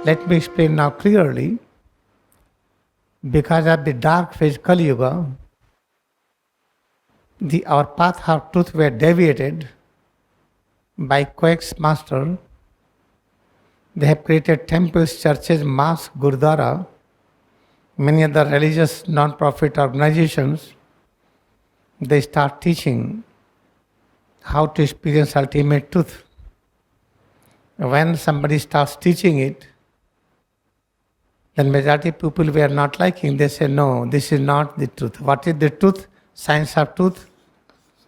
Let me explain now clearly. Because of the dark phase Kali Yuga, our path of truth were deviated by Quake's master. They have created temples, churches, mosques, gurdwara, many other religious non-profit organizations. They start teaching how to experience ultimate truth. When somebody starts teaching it, then majority of people were not liking. They say, no, this is not the truth. What is the truth? Science of truth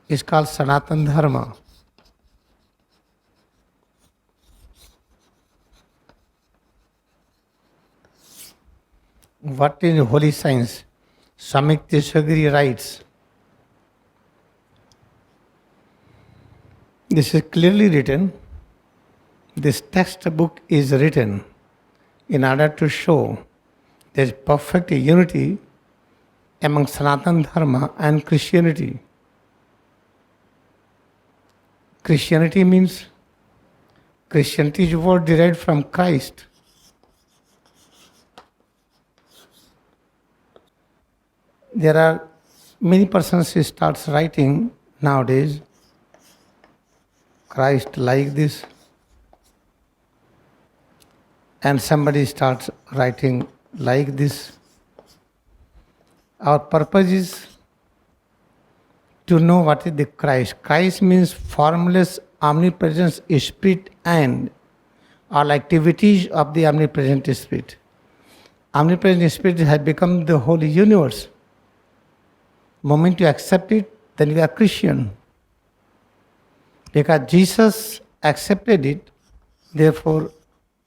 is called Sanatana Dharma. What is holy science? Swami Teshagiri writes, this is clearly written. This textbook is written in order to show there is perfect unity among Sanatana Dharma and Christianity. Christianity means, Christianity is a word derived from Christ. There are many persons who starts writing nowadays, Christ like this, and somebody starts writing like this. Our purpose is to know what is the Christ. Christ means formless, omnipresent spirit and all activities of the omnipresent spirit. Omnipresent spirit has become the whole universe. Moment you accept it, then you are Christian. Because Jesus accepted it, therefore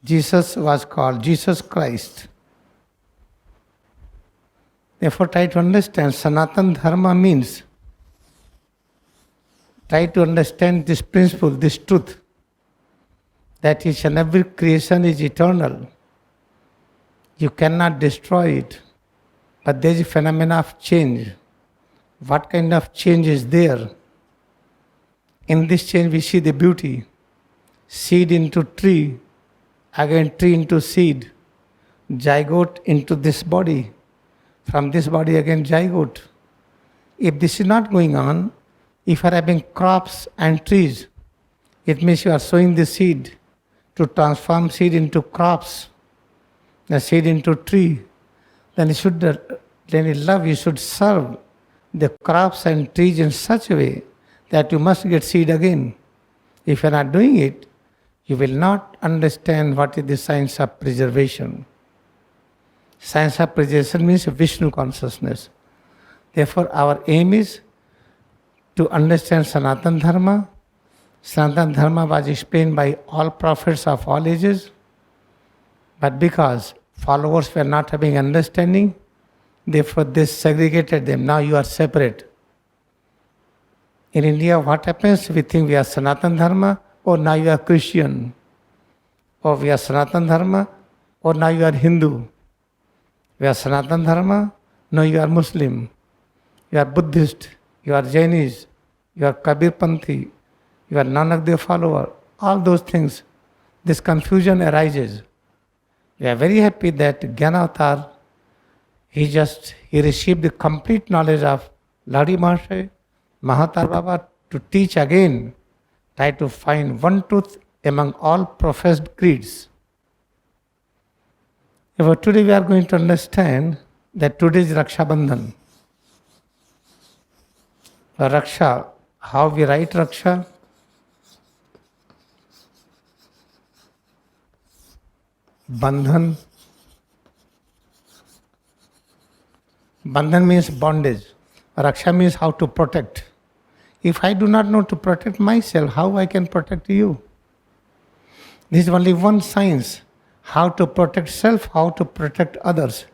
Jesus was called Jesus Christ. Therefore try to understand Sanatana Dharma means, try to understand this principle, this truth, that each and every creation is eternal. You cannot destroy it, but there is a phenomenon of change. What kind of change is there? In this change we see the beauty. Seed into tree, again tree into seed, zygote into this body, from this body again zygote. If this is not going on, if you are having crops and trees, it means you are sowing the seed to transform seed into crops, the seed into tree. Then in love you should serve the crops and trees in such a way that you must get seed again. If you are not doing it, you will not understand what is the science of preservation. Science of preservation means Vishnu consciousness. Therefore, our aim is to understand Sanatana Dharma. Sanatana Dharma was explained by all prophets of all ages, but because followers were not having understanding, therefore they segregated them. Now you are separate. In India, what happens? We think we are Sanatana Dharma, or now you are Christian. Or we are Sanatana Dharma, or now you are Hindu. We are Sanatana Dharma, now you are Muslim. You are Buddhist, you are Jainis, you are Kabir Panthi, you are Nanak Dev follower. All those things, this confusion arises. We are very happy that Jnana he received the complete knowledge of Ladi Mahasaya, Mahatar Baba, to teach again, try to find one truth among all professed creeds. Today we are going to understand that today is Raksha Bandhan. Raksha, how we write Raksha? Bandhan. Bandhan means bondage. Raksha means how to protect. If I do not know to protect myself, how I can protect you? This is only one science. How to protect self, how to protect others.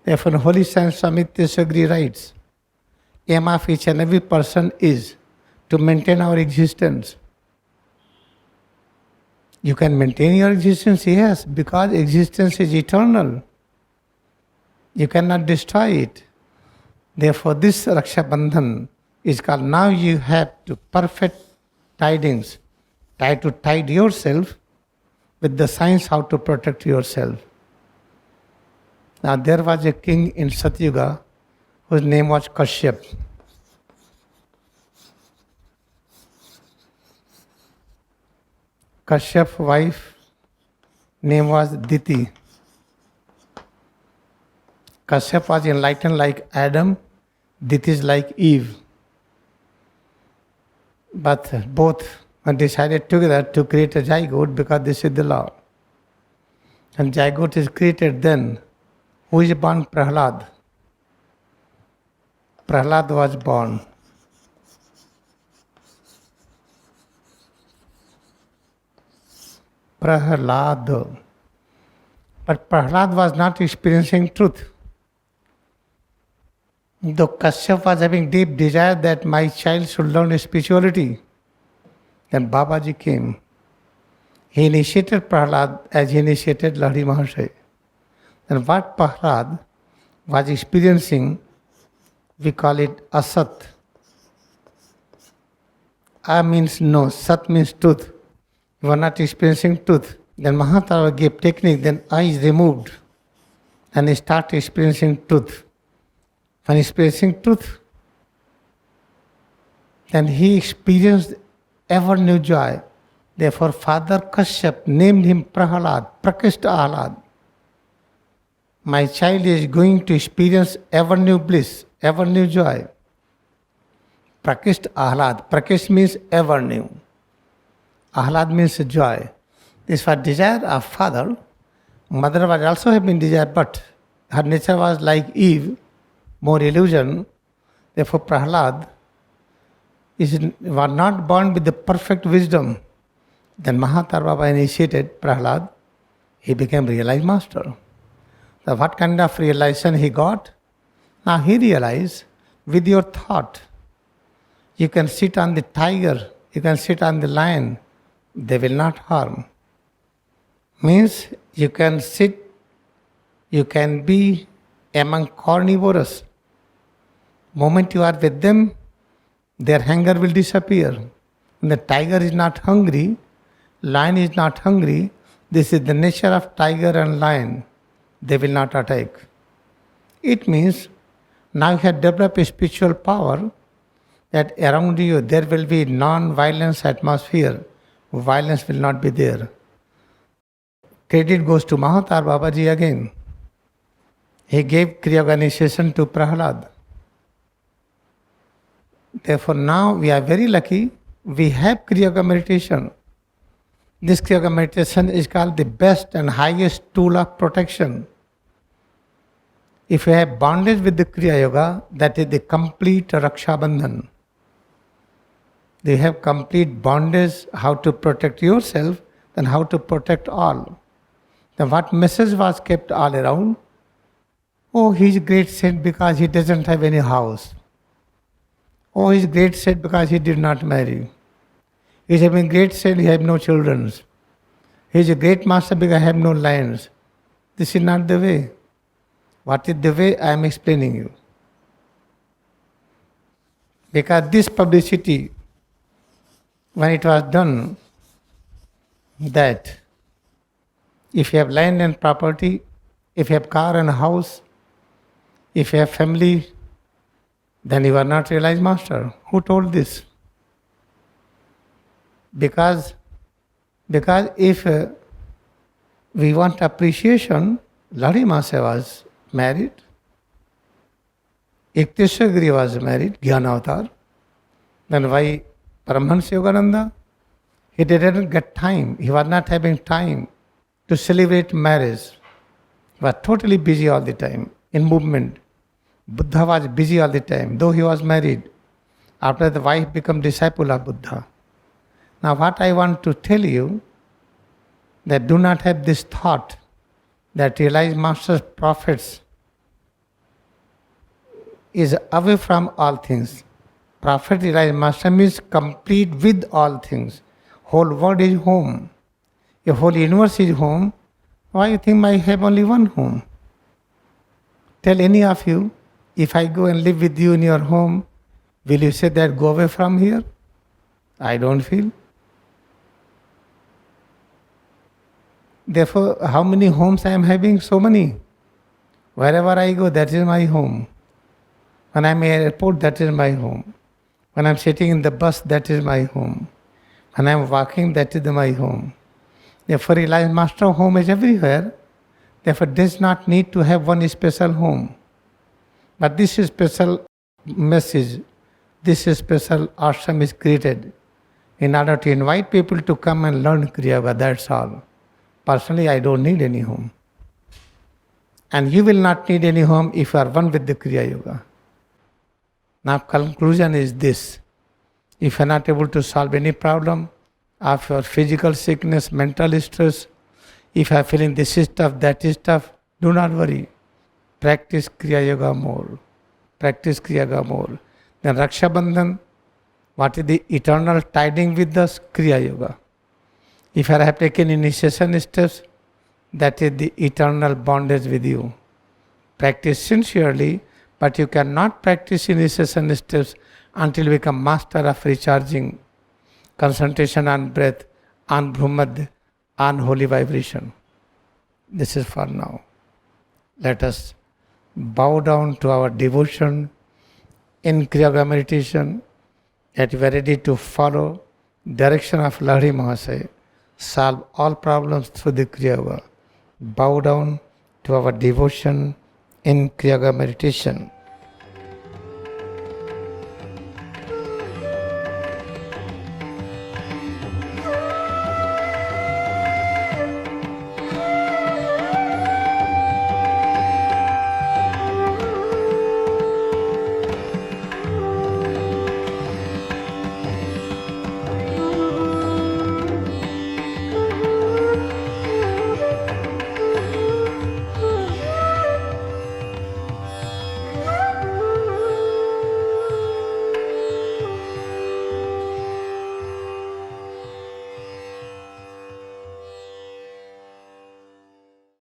Therefore, Holy Science Swami Teshagiri writes, aim of each and every person is to maintain our existence. You can maintain your existence, yes, because existence is eternal. You cannot destroy it. Therefore, this Raksha Bandhan is called, now you have to perfect tidings. Try to tide yourself with the science how to protect yourself. Now there was a king in Satyuga whose name was Kashyap. Kashyap's wife name was Diti. Kashyap was enlightened like Adam, Diti is like Eve. But both decided together to create a zygote because this is the law. And zygote is created then. Who is born? Prahlad. Prahlad was born. Prahlad. But Prahlad was not experiencing truth. Though Kashyap was having deep desire that my child should learn spirituality, then Babaji came. He initiated Prahlad as he initiated Lahiri Mahasaya. And what Prahlad was experiencing, we call it asat. A means no, sat means truth. You are not experiencing truth. Then Mahatma gave technique, then I is removed and he start experiencing truth. When experiencing truth, then he experienced ever new joy. Therefore, Father Kashyap named him Prahlad, Prakishta Ahlad. My child is going to experience ever new bliss, ever new joy. Prakishta Ahlad. Prakish means ever new. Ahlad means joy. This was desire of father. Mother was also having desire, but her nature was like Eve, more illusion. Therefore, Prahlad was not born with the perfect wisdom. Then Mahatma Baba initiated Prahlad. He became realized master. So what kind of realization he got? Now he realized with your thought, you can sit on the tiger, you can sit on the lion, they will not harm. Means you can sit, you can be among carnivores. Moment you are with them, their hunger will disappear. When the tiger is not hungry, lion is not hungry, this is the nature of tiger and lion. They will not attack. It means now you have developed a spiritual power that around you there will be non-violence atmosphere. Violence will not be there. Credit goes to Mahatma Babaji again. He gave Kriya organization to Prahlad. Therefore now we are very lucky, we have Kriya Yoga meditation. This Kriya Yoga meditation is called the best and highest tool of protection. If you have bondage with the Kriya Yoga, that is the complete Raksha Bandhan. You have complete bondage, how to protect yourself, then how to protect all. Then what message was kept all around? Oh, he is great saint because he doesn't have any house. Oh, he is great saint because he did not marry. He is having great saint, he has no children. He is a great master because I have no lands. This is not the way. What is the way? I am explaining you. Because this publicity, when it was done, that if you have land and property, if you have car and house, if you have family, then you are not realized master. Who told this? Because if we want appreciation, Lahiri Mahasaya was married, Yukteswar Giri was married, Jnana-avatar. Then why Paramahansa Yogananda? He didn't get time, he was not having time to celebrate marriage. He was totally busy all the time in movement. Buddha was busy all the time, though he was married. After the wife became disciple of Buddha. Now what I want to tell you, that do not have this thought that realized masters, prophets is away from all things. Prophet realized master means complete with all things. Whole world is home. If whole universe is home, why you think I have only one home? Tell any of you, if I go and live with you in your home, will you say that go away from here? I don't feel. Therefore, how many homes I am having? So many. Wherever I go, that is my home. When I am in airport, that is my home. When I am sitting in the bus, that is my home. When I am walking, that is my home. Therefore, realize Master home is everywhere. Therefore, does not need to have one special home. But this special message, this special ashram is created in order to invite people to come and learn Kriya Yoga, that's all. Personally, I don't need any home. And you will not need any home if you are one with the Kriya Yoga. Now, conclusion is this. If you are not able to solve any problem of your physical sickness, mental stress, if you are feeling this is tough, that is tough, do not worry. Practice Kriya Yoga more. Practice Kriya Yoga more. Then Raksha Bandhan, what is the eternal tiding with us? Kriya Yoga. If I have taken initiation steps, that is the eternal bondage with you. Practice sincerely, but you cannot practice initiation steps until you become master of recharging, concentration on breath, on Brahmad, on holy vibration. This is for now. Let us bow down to our devotion in Kriya Yoga meditation, that we are ready to follow direction of Lahiri Mahasaya, solve all problems through the Kriya Yoga. Bow down to our devotion in Kriya Yoga meditation.